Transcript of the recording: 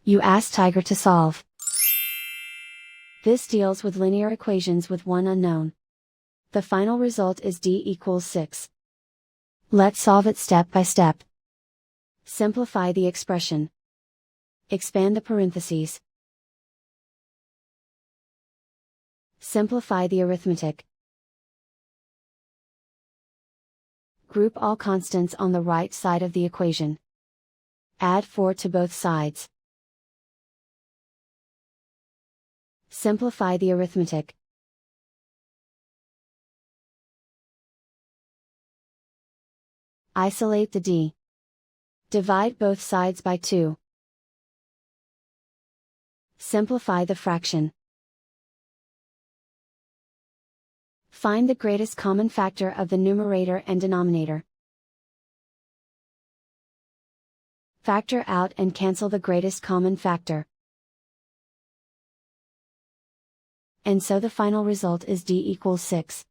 You ask Tiger to solve. This deals with linear equations with one unknown. The final result is d equals 6. Let's solve it step by step. Simplify the expression. Expand the parentheses. Simplify the arithmetic. Group all constants on the right side of the equation. Add 4 to both sides. Simplify the arithmetic. Isolate the d. Divide both sides by 2. Simplify the fraction. Find the greatest common factor of the numerator and denominator. Factor out and cancel the greatest common factor. And so the final result is d equals 6.